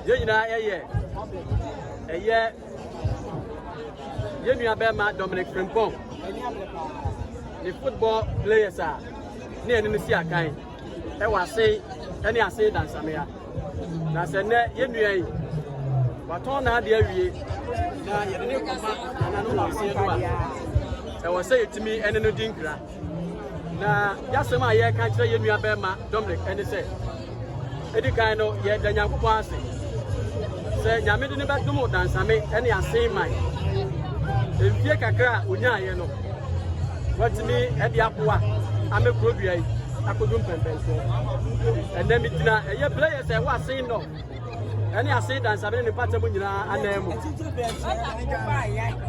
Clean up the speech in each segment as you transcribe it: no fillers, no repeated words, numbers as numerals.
Yena Yenu Abema Dominic Frimpong. The football players are near the Sia kind. I was saying, any I say than Samia. That's a net Yenu. But on that, dear, now you know, I was saying to me, and no dinkra. Now, just a my can't say Yenu Abema Dominic, and they say, Eddie Kano, yet the young passing. Say, Yamid never do more than Sammy, any I say mine. If you can't, Unya, you know. What's me at the Aqua? I'm a producer. I could do pencil. And then a players I was saying no. And I say that I'm in the Patamuna and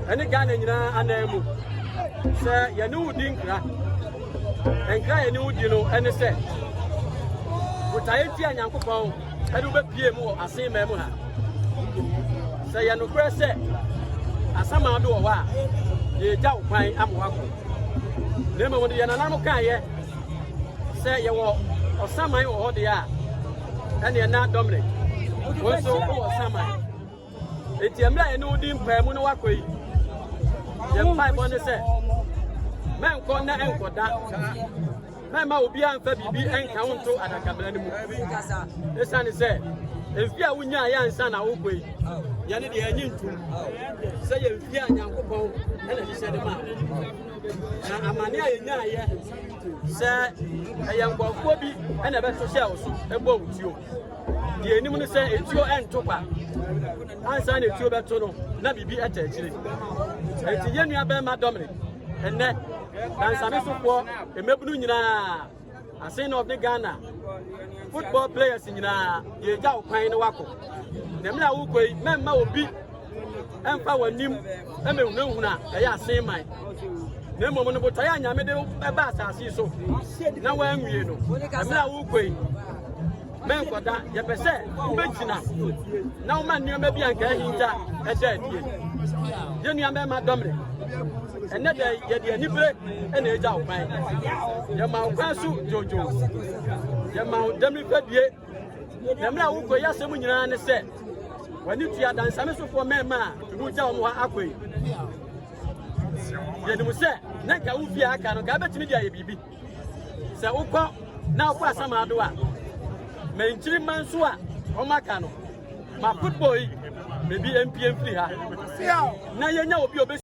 any gun in and Sir, you know, Dinkra and cry, you know, and say, what I tell Yanko, I do be PMO, I say, Memona. Say, you know, press it. As some do a while, you doubt why I'm walking. Never would the animal can say you walk or some or the are, and you're not Dominic. Also, some it's a man who didn't pay Munawaki. The 500 said, Man, corner and for that. Mamma will be unfair, be and count to at a cabinet. The son said, if you are with your young son, I will wait. Yanni, the engine too. Say, if you are young, and he said, I'm a near Sir, a young Bobby and a better shells about you. The enemy say it's your end topa. I sign it to a better, not be attached. It's a young Abema Dominic, and then some support a Mebunina. I say of the Ghana football players in the Yao Pine Wako. The Mla Memma will be and power Nim, and Nuna, I say mine. No moment about Tayana made a bass as you so. Now I'm you know. I'm now okay. Men for that, you percent, Benchina. Now, man, you may be a guy a dead. Jenny, I'm a Dominic. And that day, you're nipple and a job. Your mouth, Jojo. Your mouth, Dominic, yet. The man who go yes, and said, when you are done, some for men, to tell me what I quit. You say, Naka Ufia can gather to media, baby. So, now pass some adua. Maintain Mansua, or Macano. My footboy, maybe MPM free. Now you know your